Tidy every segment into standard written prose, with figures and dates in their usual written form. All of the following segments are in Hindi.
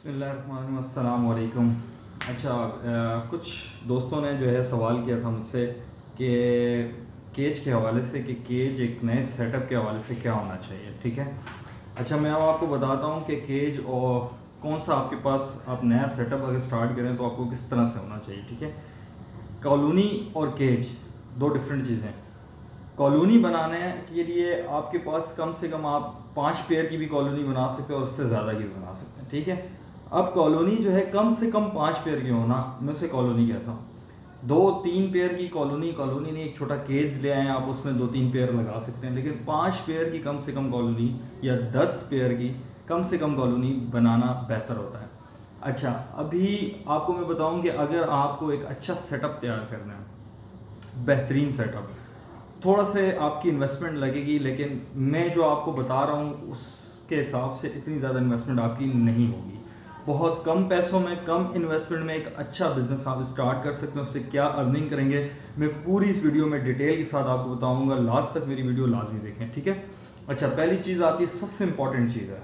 बिस्मिल्लाहिर्रहमानिर्रहीम, अस्सलाम वालेकुम। अच्छा, कुछ दोस्तों ने जो है सवाल किया था मुझसे कि केज के हवाले से कि केज एक नए सेटअप के हवाले से क्या होना चाहिए। ठीक है। अच्छा, मैं अब आपको बताता हूँ कि केज और कौन सा आपके पास आप नया सेटअप अगर स्टार्ट करें तो आपको किस तरह से होना चाहिए। ठीक है। कॉलोनी और केज दो डिफरेंट चीज़ें हैं। कॉलोनी बनाने के लिए आपके पास कम से कम आप 5 पेयर की भी कॉलोनी बना सकते हो और उससे ज़्यादा की भी बना सकते हैं। ठीक है। अब कॉलोनी जो है कम से कम 5 पेयर की होना, मैं उसे कॉलोनी कहता हूँ। 2-3 पेयर की कॉलोनी कॉलोनी नहीं, एक छोटा केज ले आए आप, उसमें 2-3 पेयर लगा सकते हैं। लेकिन 5 पेयर की कम से कम कॉलोनी या 10 पेयर की कम से कम कॉलोनी बनाना बेहतर होता है। अच्छा, अभी आपको मैं बताऊं कि अगर आपको एक अच्छा सेटअप तैयार करना है, बेहतरीन सेटअप, थोड़ा से आपकी इन्वेस्टमेंट लगेगी, लेकिन मैं जो आपको बता रहा हूँ उसके हिसाब से इतनी ज़्यादा इन्वेस्टमेंट आपकी नहीं होगी। बहुत कम पैसों में, कम इन्वेस्टमेंट में एक अच्छा बिजनेस आप स्टार्ट कर सकते हैं। उससे क्या अर्निंग करेंगे, मैं पूरी इस वीडियो में डिटेल के साथ आपको बताऊंगा। लास्ट तक मेरी वीडियो लाजमी देखें। ठीक है। अच्छा, पहली चीज़ आती है, सबसे इंपॉर्टेंट चीज़ है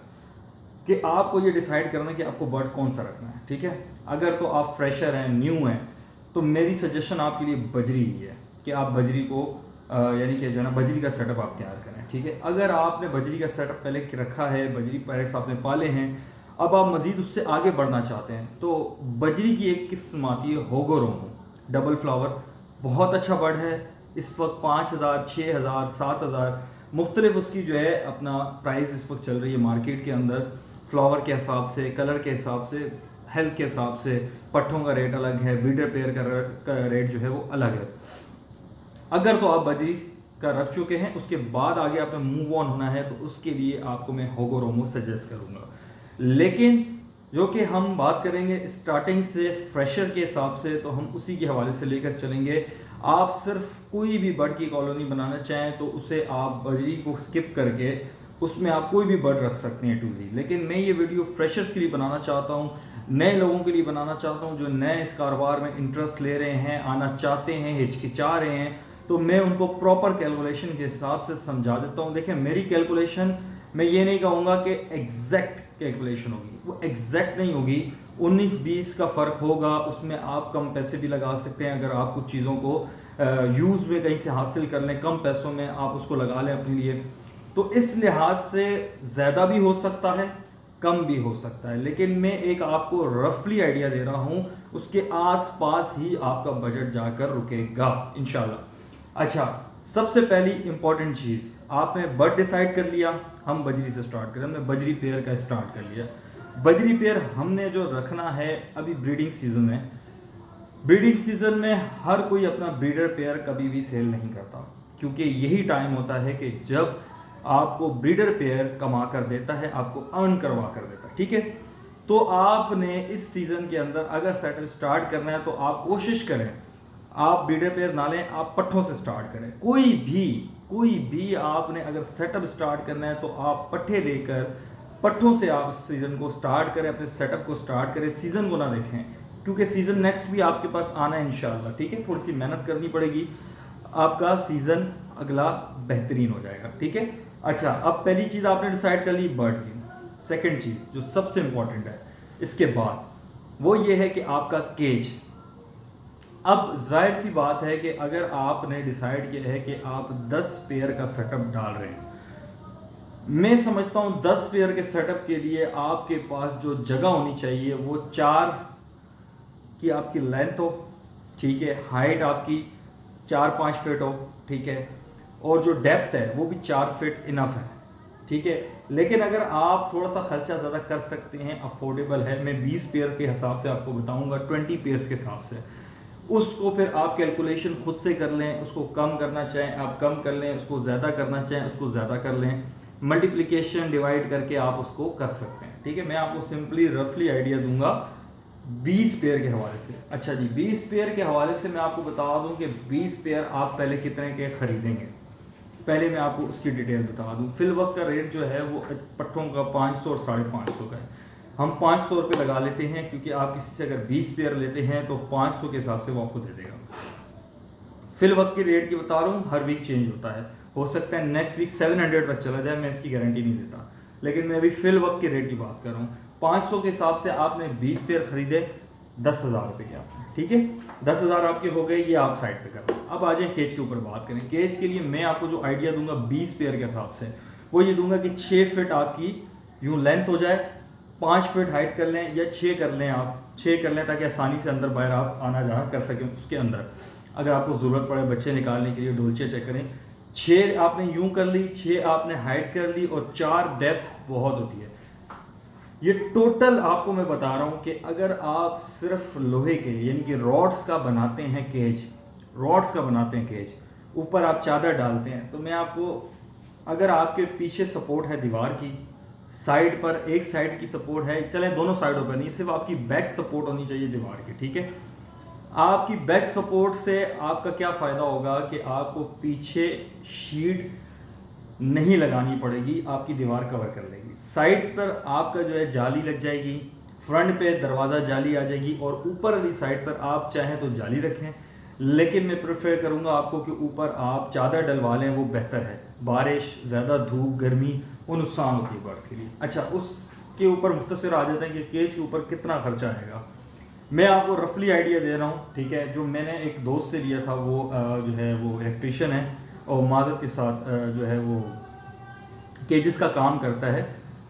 कि आपको ये डिसाइड करना है कि आपको बर्ड कौन सा रखना है। ठीक है। अगर तो आप फ्रेशर हैं, न्यू हैं, तो मेरी सजेशन आपके लिए बजरी ही है कि आप बजरी को यानी कि जो है ना, बजरी का सेटअप आप तैयार करें। ठीक है। अगर आपने बजरी का सेटअप पहले रखा है, बजरी पैरेट्स आपने पाले हैं, अब आप मज़ीद उससे आगे बढ़ना चाहते हैं, तो बजरी की एक किस्म आती है होगोरोमो डबल फ्लावर। बहुत अच्छा बर्ड है। इस वक्त 5,000, 6,000, 7,000 मुख्तलिफ उसकी जो है अपना प्राइस इस वक्त चल रही है मार्केट के अंदर। फ्लावर के हिसाब से, कलर के हिसाब से, हेल्थ के हिसाब से पट्ठों का रेट अलग है, ब्रीडर पेयर का रेट जो है वो अलग है। अगर तो आप बजरी का रख चुके हैं, उसके बाद आगे आपने मूव ऑन होना है, तो उसके लिए आपको मैं होगोरोमो सजेस्ट करूंगा। लेकिन जो कि हम बात करेंगे स्टार्टिंग से फ्रेशर के हिसाब से, तो हम उसी के हवाले से लेकर चलेंगे। आप सिर्फ कोई भी बर्ड की कॉलोनी बनाना चाहें तो उसे आप बजरी को स्किप करके उसमें आप कोई भी बर्ड रख सकते हैं टू जी। लेकिन मैं ये वीडियो फ्रेशर्स के लिए बनाना चाहता हूँ, नए लोगों के लिए बनाना चाहता हूँ, जो नए इस कारोबार में इंटरेस्ट ले रहे हैं, आना चाहते हैं, हिचकिचा रहे हैं, तो मैं उनको प्रॉपर कैलकुलेशन के हिसाब से समझा देता हूँ। देखें, मेरी कैलकुलेशन, मैं ये नहीं कहूँगा कि एग्जैक्ट कैलकुलेशन होगी, वो एग्जैक्ट नहीं होगी। 19-20 का फ़र्क होगा, उसमें आप कम पैसे भी लगा सकते हैं। अगर आप कुछ चीज़ों को यूज़ में कहीं से हासिल कर लें, कम पैसों में आप उसको लगा लें अपने लिए, तो इस लिहाज से ज़्यादा भी हो सकता है, कम भी हो सकता है। लेकिन मैं एक आपको रफली आइडिया दे रहा हूँ, उसके आसपास ही आपका बजट जाकर रुकेगा इंशाल्लाह। अच्छा, सबसे पहली इंपॉर्टेंट चीज़, आपने बर्ड डिसाइड कर लिया, हम बजरी से स्टार्ट करें। हमने बजरी पेयर का स्टार्ट कर लिया। बजरी पेयर हमने जो रखना है, अभी ब्रीडिंग सीजन है। ब्रीडिंग सीजन में हर कोई अपना ब्रीडर पेयर कभी भी सेल नहीं करता, क्योंकि यही टाइम होता है कि जब आपको ब्रीडर पेयर कमा कर देता है, आपको अर्न करवा कर देता है। ठीक है। तो आपने इस सीज़न के अंदर अगर सेटअप स्टार्ट करना है, तो आप कोशिश करें आप ब्रीडर पेयर ना लें, आप पट्ठों से स्टार्ट करें। कोई भी आपने अगर सेटअप स्टार्ट करना है, तो आप पट्ठे लेकर पट्ठों से आप सीज़न को स्टार्ट करें, अपने सेटअप को स्टार्ट करें, सीज़न को ना देखें, क्योंकि सीज़न नेक्स्ट भी आपके पास आना है इंशाल्लाह। ठीक है। थोड़ी सी मेहनत करनी पड़ेगी, आपका सीज़न अगला बेहतरीन हो जाएगा। ठीक है। अच्छा, अब पहली चीज़ आपने डिसाइड कर ली बर्ड की। सेकंड चीज़ जो सबसे इंपॉर्टेंट है इसके बाद, वो ये है कि आपका केज। अब जाहिर सी बात है कि अगर आपने डिसाइड किया है कि आप 10 पेयर का सेटअप डाल रहे हैं, मैं समझता हूँ 10 पेयर के सेटअप के लिए आपके पास जो जगह होनी चाहिए वो 4 की आपकी लेंथ हो। ठीक है। हाइट आपकी 4-5 फीट हो। ठीक है। और जो डेप्थ है वो भी 4 फीट इनफ है। ठीक है। लेकिन अगर आप थोड़ा सा खर्चा ज़्यादा कर सकते हैं, अफोर्डेबल है, मैं 20 पेयर के हिसाब से आपको बताऊंगा, 20 पेयर्स के हिसाब से, उसको फिर आप कैलकुलेशन खुद से कर लें। उसको कम करना चाहें आप कम कर लें, उसको ज़्यादा करना चाहें उसको ज़्यादा कर लें, मल्टीप्लिकेशन डिवाइड करके आप उसको कर सकते हैं। ठीक है। मैं आपको सिंपली रफली आइडिया दूंगा 20 पेयर के हवाले से। अच्छा जी, 20 पेयर के हवाले से मैं आपको बता दूं कि 20 पेयर आप पहले कितने के खरीदेंगे। पहले मैं आपको उसकी डिटेल बता दूं। फिल वक्त का रेट जो है वो पट्ठों का 500 और 550 का है। हम 500 रुपये लगा लेते हैं, क्योंकि आप किसी से अगर 20 पेयर लेते हैं तो 500 के हिसाब से वो आपको दे देगा। फिल वक्त की रेट की बता रहा हूँ, हर वीक चेंज होता है, हो सकता है नेक्स्ट वीक 700 तक चला जाए, मैं इसकी गारंटी नहीं देता। लेकिन मैं अभी फिल वक्त के रेट की बात कर रहा हूँ। 500 के हिसाब से आपने 20 पेयर खरीदे, 10,000 रुपये के आपने, ठीक है, 10,000 आपके हो गए, ये आप साइड पे कर। अब आ जाए केज के ऊपर बात करें। केज के लिए मैं आपको जो आइडिया दूंगा 20 पेयर के हिसाब से, वो ये दूंगा कि 6 फिट आपकी यूँ लेंथ हो जाए, 5 फिट हाइट कर लें या 6 कर लें, आप 6 कर लें ताकि आसानी से अंदर बाहर आप आना जाना कर सकें उसके अंदर। अगर आपको ज़रूरत पड़े बच्चे निकालने के लिए, डोलचे चेक करें, 6 आपने यूँ कर ली, 6 आपने हाइट कर ली और 4 डेप्थ बहुत होती है। ये टोटल आपको मैं बता रहा हूँ कि अगर आप सिर्फ लोहे के यानी कि रॉड्स का बनाते हैं केज, रॉड्स का बनाते हैं केज, ऊपर आप चादर डालते हैं, तो मैं आपको, अगर आपके पीछे सपोर्ट है दीवार की, साइड पर एक साइड की सपोर्ट है, चलें दोनों साइडों पर नहीं, सिर्फ आपकी बैक सपोर्ट होनी चाहिए दीवार की, ठीक है। आपकी बैक सपोर्ट से आपका क्या फ़ायदा होगा कि आपको पीछे शीट नहीं लगानी पड़ेगी, आपकी दीवार कवर कर लेगी। साइड्स पर आपका जो है जाली लग जाएगी, फ्रंट पे दरवाज़ा जाली आ जाएगी, और ऊपर वाली साइड पर आप चाहें तो जाली रखें, लेकिन मैं प्रेफर करूंगा आपको कि ऊपर आप चादर डलवा लें, वो बेहतर है। बारिश, ज़्यादा धूप, गर्मी, वो नुकसान होती है बर्ड्स के लिए। अच्छा, उसके ऊपर मुख्तसर आ जाते हैं कि केज के ऊपर कितना खर्चा आएगा। मैं आपको रफली आइडिया दे रहा हूँ, ठीक है, जो मैंने एक दोस्त से लिया था, वो जो है वो इलेक्ट्रीशियन है और माजत के साथ जो है वो केजेस का काम करता है।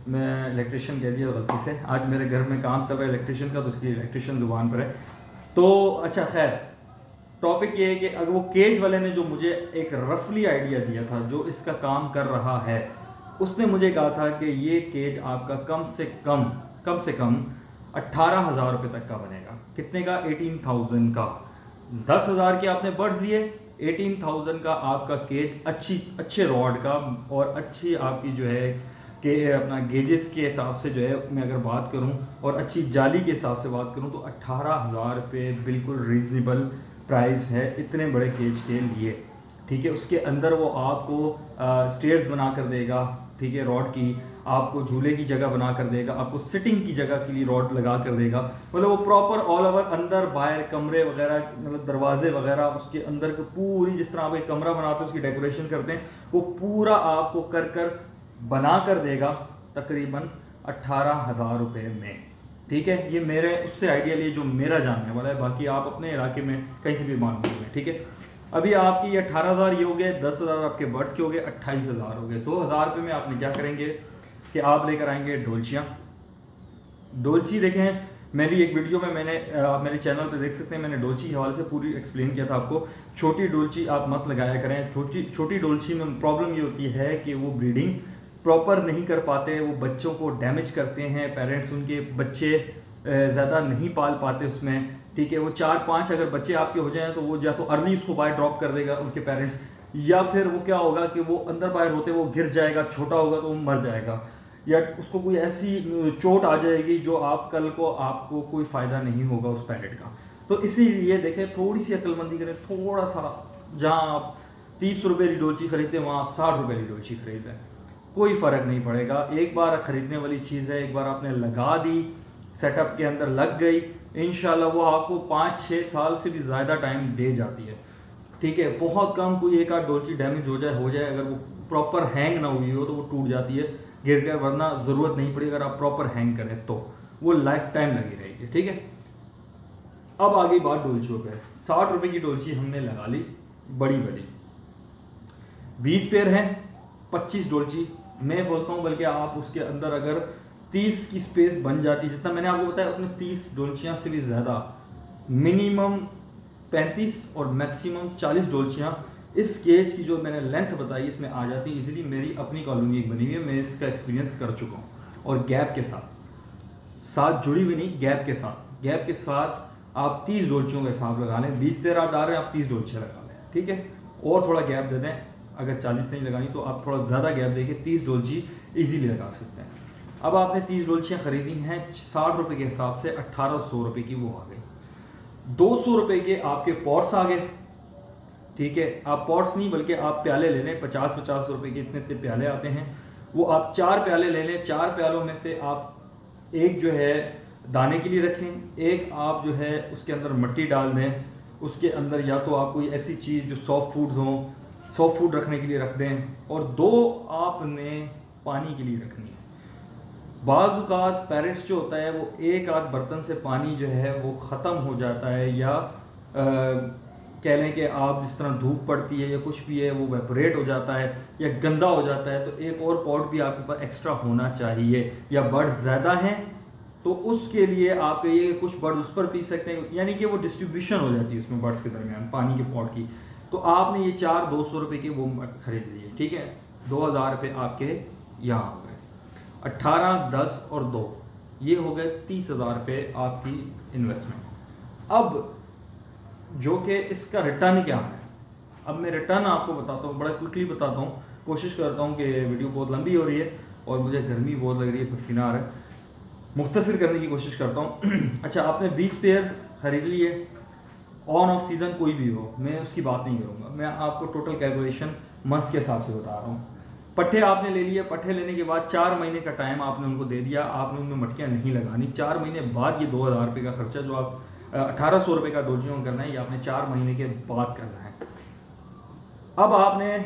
मैं इलेक्ट्रीशियन कह दिया गलती से, आज मेरे घर में काम चल रहा है इलेक्ट्रीशियन का, तो उसकी इलेक्ट्रीशियन ज़ुबान पर है। तो अच्छा, खैर, टॉपिक ये है कि अगर वो केज वाले ने जो मुझे एक रफली आइडिया दिया था, जो इसका काम कर रहा है, उसने मुझे कहा था कि ये केज आपका कम से कम 18,000 रुपये तक का बनेगा। कितने का? 18,000 का। 10,000 के आपने बर्ड्स लिए, 18,000 का आपका केज अच्छे रॉड का, और अच्छी आपकी जो है कि अपना गेजेस के हिसाब से जो है मैं अगर बात करूं, और अच्छी जाली के हिसाब से बात करूं, तो 18,000 रुपये बिल्कुल रीज़नेबल प्राइस है इतने बड़े केज के लिए, ठीक है। उसके अंदर वो आपको स्टेयर्स बना कर देगा, ठीक है, रॉड की, आपको झूले की जगह बना कर देगा, आपको सिटिंग की जगह के लिए रॉड लगा कर देगा, मतलब वो प्रॉपर ऑल ओवर अंदर बाहर कमरे वगैरह, मतलब दरवाजे वगैरह, उसके अंदर की पूरी, जिस तरह आप एक कमरा बनाते हैं उसकी डेकोरेशन करते हैं, वो पूरा आपको कर बना कर देगा तकरीबन 18,000 रुपये में, ठीक है। ये मेरे उससे आइडिया लिए जो मेरा जानने वाला है, बाकी आप अपने इलाके में कहीं से भी मालूम करें, ठीक है। अभी आपकी 18,000 ये हो गए, 10,000 आपके बर्ड्स के हो गए, 28,000 हो गए। 2,000 रुपये में आपने क्या करेंगे कि आप लेकर आएंगे डोलचियाँ। डोलची देखें, मेरी एक वीडियो में मैंने, आप मेरे चैनल पे देख सकते हैं, मैंने डोलची के हवाले से पूरी एक्सप्लेन किया था आपको। छोटी डोलची आप मत लगाया करें। छोटी डोलची में प्रॉब्लम ये होती है कि वो ब्रीडिंग प्रॉपर नहीं कर पाते, वो बच्चों को डैमेज करते हैं, पेरेंट्स उनके बच्चे ज़्यादा नहीं पाल पाते उसमें, ठीक है। वो 4-5 अगर बच्चे आपके हो जाएं तो वो या तो अर्ली उसको बाहर ड्रॉप कर देगा उनके पेरेंट्स, या फिर वो क्या होगा कि वो अंदर बाहर होते वो गिर जाएगा, छोटा होगा तो वो मर जाएगा, या उसको कोई ऐसी चोट आ जाएगी जो आप कल को आपको कोई फ़ायदा नहीं होगा उस पैरेट का। तो इसीलिए देखें, थोड़ी सी अक्लमंदी करें, थोड़ा सा, जहाँ आप 30 रुपये की डोलची खरीदते हैं वहाँ आप 60 रुपये की डोलची खरीदें, कोई फ़र्क नहीं पड़ेगा। एक बार खरीदने वाली चीज़ है, एक बार आपने लगा दी, सेटअप के अंदर लग गई, इंशाल्लाह वो आपको 5-6 साल से भी ज़्यादा टाइम दे जाती है, ठीक है। बहुत कम कोई एक आध डोलची डैमेज हो जाए, अगर वो प्रॉपर हैंग ना हुई हो तो वो टूट जाती है गिर कर, वरना ज़रूरत नहीं पड़ी, अगर आप प्रॉपर हैंग करें तो वो लाइफ टाइम लगी रहेगी, ठीक है। अब आ गई बात डोलचियों पे। 60 रुपये की डोलची हमने लगा ली, बड़ी 20 पेयर हैं, 25 डोलची मैं बोलता हूँ, बल्कि आप उसके अंदर अगर 30 की स्पेस बन जाती, जितना मैंने आपको बताया उतने 30 डोलचियाँ से भी ज़्यादा, मिनिमम 35 और मैक्सिमम 40 डोलचियाँ इस केज की जो मैंने लेंथ बताई इसमें आ जाती है इजीली। मेरी अपनी कॉलोनी एक बनी हुई है, मैं इसका एक्सपीरियंस कर चुका हूँ, और गैप के साथ जुड़ी हुई नहीं, गैप के साथ आप 30 डोलचियों का हिसाब लगा लें। 20 पेयर आप डाल रहे हैं, आप 30 डोलचियाँ लगा लें, ठीक है, और थोड़ा गैप दे दें। अगर 40 नहीं लगानी तो आप थोड़ा ज़्यादा गैप देके 30 डोलची ईजीली लगा सकते हैं। अब आपने 30 डोलचियाँ खरीदी हैं, 60 रुपये के हिसाब से 1800 रुपये की वो आ गई। 200 रुपये के आपके पॉट्स आ गए, ठीक है। आप पॉट्स नहीं बल्कि आप प्याले ले लें, 50-50 रुपये के इतने प्याले आते हैं, वो आप 4 प्याले ले लें। 4 प्यालों में से आप एक जो है दाने के लिए रखें, एक आप जो है उसके अंदर मिट्टी डाल दें, उसके अंदर या तो आप कोई ऐसी चीज़ जो सॉफ्ट फूड्स हों, सॉफ्ट फूड रखने के लिए रख दें, और 2 आपने पानी के लिए रखनी है। बाज़ पैरेट्स जो होता है वो एक आध बर्तन से पानी जो है वो ख़त्म हो जाता है, या कह लें कि आप जिस तरह धूप पड़ती है या कुछ भी है वो वेपोरेट हो जाता है या गंदा हो जाता है, तो एक और पॉट भी आपके पास एक्स्ट्रा होना चाहिए। या बर्ड्स ज़्यादा हैं तो उसके लिए आप ये कुछ बर्ड्स उस पर पी सकते हैं, यानी कि वो डिस्ट्रीब्यूशन हो जाती है उसमें बर्ड्स के दरमियान पानी के पॉट की। तो आपने ये 200 रुपये के वो खरीद लिए, ठीक है, 2000 रुपये आपके यहाँ हो गए। 18, 10 और 2 ये हो गए 30,000 रुपये आपकी इन्वेस्टमेंट। अब जो कि इसका रिटर्न क्या है, अब मैं रिटर्न आपको बताता हूँ, बड़ा क्विकली बताता हूँ, कोशिश करता हूँ कि वीडियो बहुत लंबी हो रही है और मुझे गर्मी बहुत लग रही है, पसीना आ रहा है, मुख्तसर करने की कोशिश करता हूँ। अच्छा, आपने 20 पेयर खरीद लिए, ऑन ऑफ सीज़न कोई भी हो, मैं उसकी बात नहीं करूँगा, मैं आपको टोटल कैलकुलेशन मंथ्स के हिसाब से बता रहा हूँ। पट्ठे आपने ले लिए, पट्ठे लेने के बाद 4 महीने का टाइम आपने उनको दे दिया, आपने उनमें मटकियाँ नहीं लगानी। 4 महीने बाद ये 2000 रुपये का खर्चा जो आप 1800 रुपये का डोजियों करना है, ये आपने 4 महीने के बाद करना है। अब आपने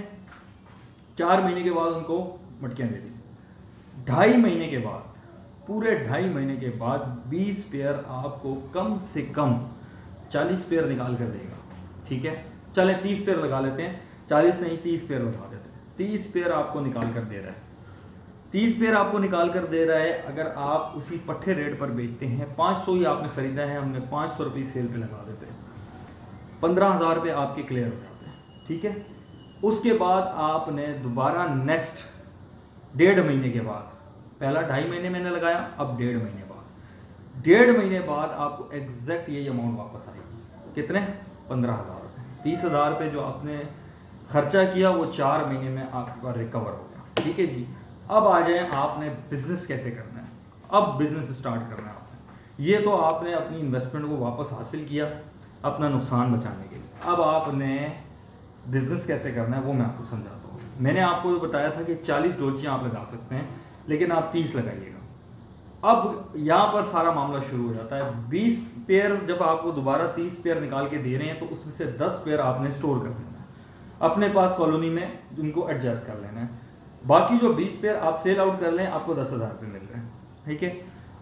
4 महीने के बाद उनको मटकियाँ दे दी, 2.5 महीने के बाद, पूरे 2.5 महीने के बाद 20 पेयर आपको कम से कम 40 पेयर निकाल कर देगा, ठीक है। चलें 30 पेयर लगा लेते हैं, 40 नहीं 30 पेयर लगा देते हैं। 30 पेयर आपको निकाल कर दे रहा है, 30 पेयर आपको निकाल कर दे रहा है। अगर आप उसी पट्टे रेट पर बेचते हैं, 500 ही आपने ख़रीदा है, हमने 500 रुपये सेल पे लगा देते हैं, 15,000 रुपये आपके क्लियर हो जाते हैं, ठीक है। उसके बाद आपने दोबारा नेक्स्ट 1.5 महीने के बाद, पहला 2.5 महीने मैंने लगाया, अब 1.5 महीने बाद, 1.5 महीने बाद आपको एग्जैक्ट ये अमाउंट वापस आएगी। कितने? 15,000 रुपये। 30,000 रुपये जो आपने खर्चा किया वो 4 महीने में आपके पास रिकवर हो गया, ठीक है जी। अब आ जाए आपने बिज़नेस कैसे करना है। अब बिज़नेस स्टार्ट करना है आपने। ये तो आपने अपनी इन्वेस्टमेंट को वापस हासिल किया अपना नुकसान बचाने के लिए। अब आपने बिज़नेस कैसे करना है वो मैं आपको समझाता हूँ। मैंने आपको बताया था कि 40 डोजियाँ आप लगा सकते हैं, लेकिन आप 30 लगाइएगा। अब यहाँ पर सारा मामला शुरू हो जाता है। 20 पेयर जब आपको दोबारा 30 पेयर निकाल के दे रहे हैं, तो उसमें से 10 पेयर आपने स्टोर कर लेना है अपने पास कॉलोनी में, उनको एडजस्ट कर लेना है। बाकी जो 20 पेयर आप सेल आउट कर लें, आपको 10,000 रुपये मिल रहे हैं, ठीक है।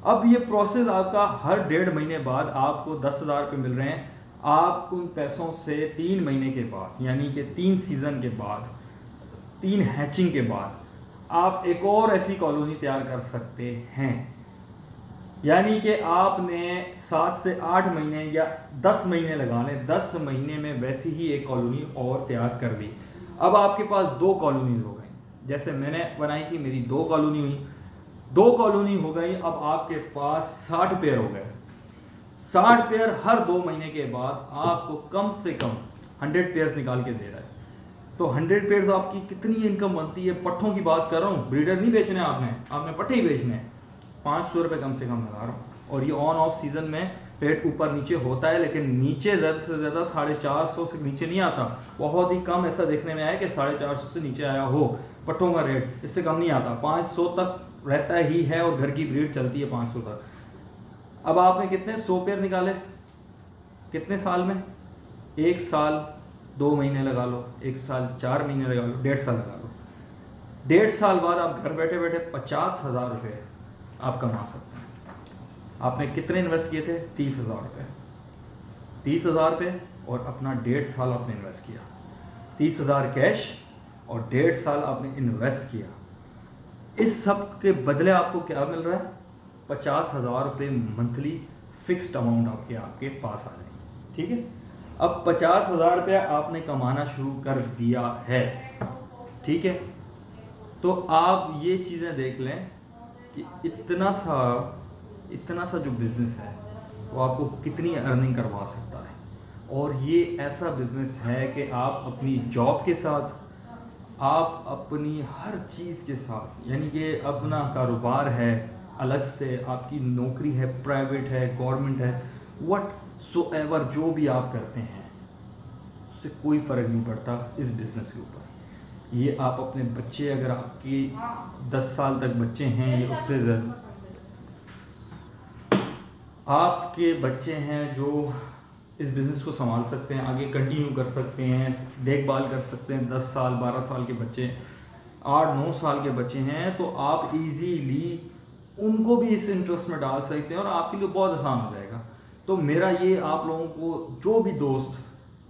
अब ये प्रोसेस आपका हर 1.5 महीने बाद आपको 10,000 रुपये मिल रहे हैं। आप उन पैसों से 3 महीने के बाद, यानी कि 3 सीज़न के बाद, 3 हैचिंग के बाद, आप एक और ऐसी कॉलोनी तैयार कर सकते हैं। यानी कि आपने 7 से 8 महीने या 10 महीने लगा लें, 10 महीने में वैसी ही एक कॉलोनी और तैयार कर ली। अब आपके पास 2 कॉलोनीज हो गई, जैसे मैंने बनाई थी, मेरी 2 कॉलोनी हुई, 2 कॉलोनी हो गई। अब आपके पास 60 पेयर हो गए। 60 पेयर हर 2 महीने के बाद आपको कम से कम 100 पेयर्स निकाल के दे रहा है। तो 100 पेयर्स आपकी कितनी इनकम बनती है? पट्ठों की बात कर रहा हूँ, ब्रीडर नहीं बेचने आपने पट्ठे ही बेचने हैं। 500 रुपये कम से कम लगा रहा हूँ। और ये ऑन ऑफ सीज़न में रेट ऊपर नीचे होता है, लेकिन नीचे ज़्यादा से ज़्यादा 450 से नीचे नहीं आता। बहुत ही कम ऐसा देखने में आया कि 450 से नीचे आया हो पट्ठों का रेट, इससे कम नहीं आता। 500 तक रहता ही है और घर की ब्रीड चलती है 500 तक। अब आपने कितने 100 पेयर निकाले कितने साल में? 1 साल 2 महीने लगा लो, 1 साल 4 महीने लगा लो, 1.5 साल लगा लो। 1.5 साल बाद आप घर बैठे बैठे 50,000 रुपये आप कमा सकते हैं। आपने कितने इन्वेस्ट किए थे? 30,000 रुपये। 30,000 रुपये और अपना 1.5 साल आपने इन्वेस्ट किया। 30,000 कैश और 1.5 साल आपने इन्वेस्ट किया। इस सब के बदले आपको क्या मिल रहा है? 50,000 रुपये मंथली फिक्स्ड अमाउंट आपके पास आ जाएंगे, ठीक है। अब 50,000 रुपये आपने कमाना शुरू कर दिया है, ठीक है। तो आप ये चीज़ें देख लें कि इतना सा जो बिज़नेस है वो आपको कितनी अर्निंग करवा सकता है। और ये ऐसा बिज़नेस है कि आप अपनी जॉब के साथ, आप अपनी हर चीज़ के साथ, यानी कि अपना कारोबार है, अलग से आपकी नौकरी है, प्राइवेट है, गवर्नमेंट है, वट सो एवर जो भी आप करते हैं उससे कोई फ़र्क नहीं पड़ता इस बिज़नेस के ऊपर। ये आप अपने बच्चे, अगर आपकी 10 साल तक बच्चे हैं या उससे ज़्यादा, आपके बच्चे हैं जो इस बिज़नेस को संभाल सकते हैं, आगे कंटिन्यू कर सकते हैं, देखभाल कर सकते हैं। 10 साल 12 साल के बच्चे, 8-9 साल के बच्चे हैं, तो आप इजीली उनको भी इस इंटरेस्ट में डाल सकते हैं और आपके लिए बहुत आसान हो जाएगा। तो मेरा ये आप लोगों को, जो भी दोस्त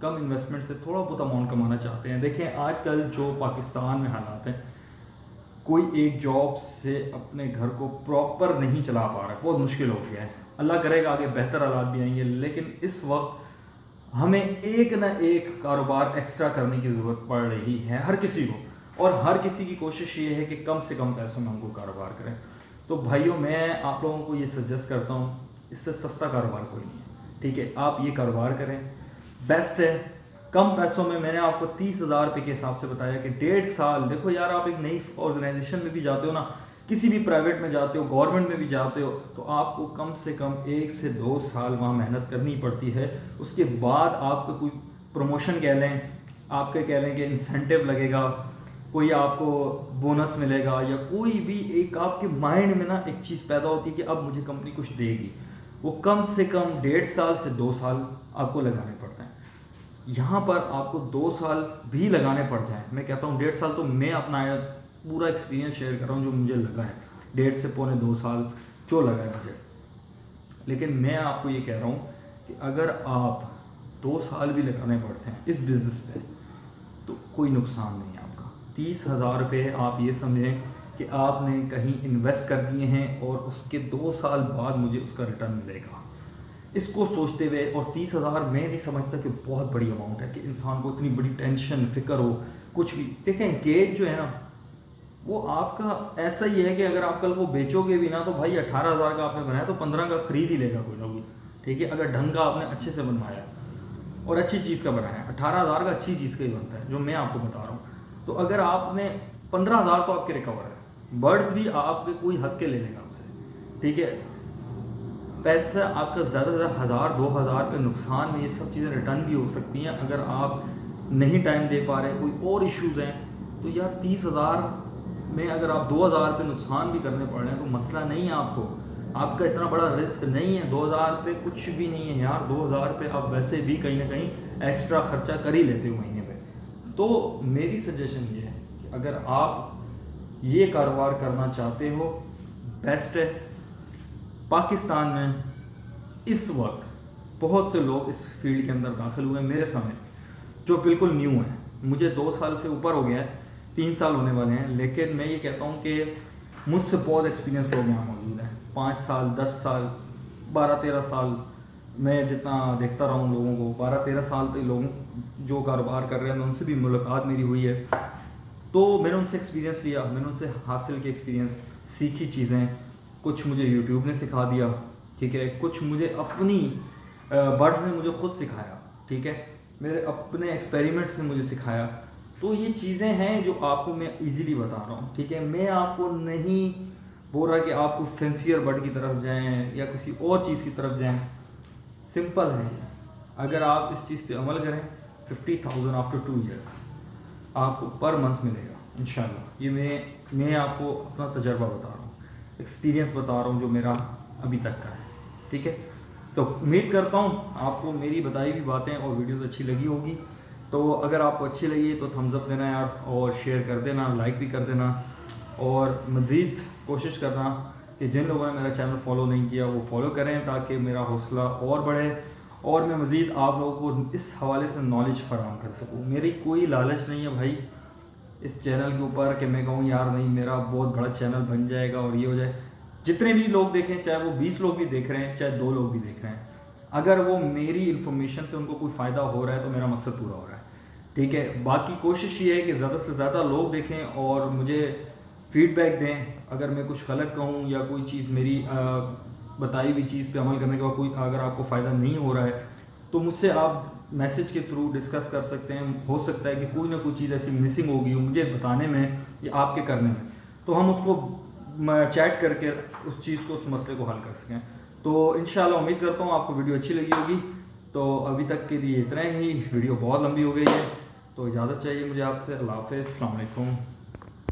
कम इन्वेस्टमेंट से थोड़ा बहुत अमाउंट कमाना चाहते हैं, देखें आजकल जो पाकिस्तान में हालात हैं, कोई एक जॉब से अपने घर को प्रॉपर नहीं चला पा रहा है, बहुत मुश्किल हो गया है। अल्लाह करेगा आगे बेहतर हालात भी आएंगे, लेकिन इस वक्त हमें एक ना एक कारोबार एक्स्ट्रा करने की ज़रूरत पड़ रही है हर किसी को, और हर किसी की कोशिश ये है कि कम से कम पैसों में हमको कारोबार करें। तो भाइयों, मैं आप लोगों को ये सजेस्ट करता हूँ, इससे सस्ता कारोबार कोई नहीं है, ठीक है। आप ये कारोबार करें, बेस्ट है। कम पैसों में मैंने आपको 30,000 रुपये के हिसाब से बताया कि 1.5 साल, देखो यार आप एक नई ऑर्गेनाइजेशन में भी जाते हो ना, किसी भी प्राइवेट में जाते हो, गवर्नमेंट में भी जाते हो, तो आपको कम से कम 1 से 2 साल वहाँ मेहनत करनी पड़ती है। उसके बाद आपको कोई प्रमोशन कह लें, आपके कह लें कि इंसेंटिव लगेगा, कोई आपको बोनस मिलेगा, या कोई भी एक आपके माइंड में ना एक चीज़ पैदा होती है कि अब मुझे कंपनी कुछ देगी, वो कम से कम 1.5 साल से 2 साल आपको लगाने पड़ते हैं। यहाँ पर आपको 2 साल भी लगाने पड़ जाएं, मैं कहता हूँ 1.5 साल, तो मैं अपना पूरा एक्सपीरियंस शेयर कर रहा हूँ जो मुझे लगा है, 1.5 से पौने 2 साल जो लगा है मुझे। लेकिन मैं आपको ये कह रहा हूँ कि अगर आप 2 साल भी लगाने पड़ते हैं इस बिज़नेस पे, तो कोई नुकसान नहीं है आपका। 30,000 रुपये आप ये समझें कि आपने कहीं इन्वेस्ट कर दिए हैं और उसके 2 साल बाद मुझे उसका रिटर्न मिलेगा, इसको सोचते हुए। और 30,000 मैं नहीं समझता कि बहुत बड़ी अमाउंट है कि इंसान को इतनी बड़ी टेंशन फिक्र हो कुछ भी। देखें गेज जो है ना, वो आपका ऐसा ही है कि अगर आप कल को बेचोगे भी ना, तो भाई 18,000 का आपने बनाया तो 15 का खरीद ही लेगा कोई ना कोई, ठीक है। अगर ढंग का आपने अच्छे से बनवाया और अच्छी चीज़ का बनाया, 18,000 का अच्छी चीज़ का ही बनता है जो मैं आपको बता रहा हूँ। तो अगर आपने 15,000 तो आपके रिकवर है, बर्ड्स भी आपके कोई हंस के ले लेगा आपसे, ठीक है। पैसा आपका ज़्यादा से ज़्यादा 1,000-2,000 पे नुकसान में, ये सब चीज़ें रिटर्न भी हो सकती हैं अगर आप नहीं टाइम दे पा रहे, कोई और इश्यूज़ हैं। तो यार 30,000 में अगर आप 2,000 पे नुकसान भी करने पड़ रहे हैं तो मसला नहीं है आपको, आपका इतना बड़ा रिस्क नहीं है। 2,000 पे कुछ भी नहीं है यार, 2,000 पे आप वैसे भी कहीं ना कहीं एक्स्ट्रा खर्चा कर ही लेते हो महीने में। तो मेरी सजेशन ये है कि अगर आप ये कारोबार करना चाहते हो, बेस्ट है। पाकिस्तान में इस वक्त बहुत से लोग इस फील्ड के अंदर दाखिल हुए हैं मेरे समय, जो बिल्कुल न्यू है। मुझे 2 साल से ऊपर हो गया है, 3 साल होने वाले हैं, लेकिन मैं ये कहता हूँ कि मुझसे बहुत एक्सपीरियंस लोग यहाँ मौजूद हैं। 5 साल, 10 साल, 12-13 साल, मैं जितना देखता रहा हूँ लोगों को, 12-13 साल तक लोग जो कारोबार कर रहे हैं, उनसे भी मुलाकात मेरी हुई है। तो मैंने उनसे एक्सपीरियंस लिया, मैंने उनसे हासिल किया एक्सपीरियंस, सीखी चीज़ें, कुछ मुझे यूट्यूब ने सिखा दिया, ठीक है, कुछ मुझे अपनी बर्ड्स ने मुझे खुद सिखाया, ठीक है, मेरे अपने एक्सपेरिमेंट्स ने मुझे सिखाया। तो ये चीज़ें हैं जो आपको मैं इजीली बता रहा हूँ, ठीक है। मैं आपको नहीं बोल रहा कि आपको फैंसियर बर्ड की तरफ जाएं या किसी और चीज़ की तरफ जाएं, सिंपल है। अगर आप इस चीज़ पे अमल करें, 50,000 आफ्टर 2 ईयर्स आपको पर मंथ मिलेगा इंशाल्लाह। ये मैं आपको अपना तजर्बा बता रहा हूँ, एक्सपीरियंस बता रहा हूँ जो मेरा अभी तक का है, ठीक है। तो उम्मीद करता हूँ आपको मेरी बताई हुई बातें और वीडियोस अच्छी लगी होगी। तो अगर आपको अच्छी लगी तो थम्स अप देना यार, और शेयर कर देना, लाइक भी कर देना, और मज़ीद कोशिश करना कि जिन लोगों ने मेरा चैनल फॉलो नहीं किया वो फॉलो करें, ताकि मेरा हौसला और बढ़े और मैं मज़ीद आप लोगों को इस हवाले से नॉलेज फराहम कर सकूँ। मेरी कोई लालच नहीं है भाई इस चैनल के ऊपर कि मैं कहूँ यार नहीं मेरा बहुत बड़ा चैनल बन जाएगा और ये हो जाए। जितने भी लोग देखें, चाहे वो 20 लोग भी देख रहे हैं, चाहे 2 लोग भी देख रहे हैं, अगर वो मेरी इन्फॉर्मेशन से उनको कोई फ़ायदा हो रहा है तो मेरा मकसद पूरा हो रहा है, ठीक है। बाकी कोशिश ये है कि ज़्यादा से ज़्यादा लोग देखें और मुझे फीडबैक दें। अगर मैं कुछ गलत कहूँ या कोई चीज़ मेरी बताई हुई चीज़ पे अमल करने के बाद कोई अगर आपको फ़ायदा नहीं हो रहा है तो मुझसे आप मैसेज के थ्रू डिस्कस कर सकते हैं। हो सकता है कि कोई ना कोई चीज़ ऐसी मिसिंग होगी मुझे बताने में या आपके करने में, तो हम उसको चैट करके उस चीज़ को, उस मसले को हल कर सकें। तो इंशाल्लाह उम्मीद करता हूँ आपको वीडियो अच्छी लगी होगी। तो अभी तक के लिए इतना ही, वीडियो बहुत लंबी हो गई है, तो इजाज़त चाहिए मुझे आपसे। अल्लाह हाफ़िज़, अस्सलाम वालेकुम।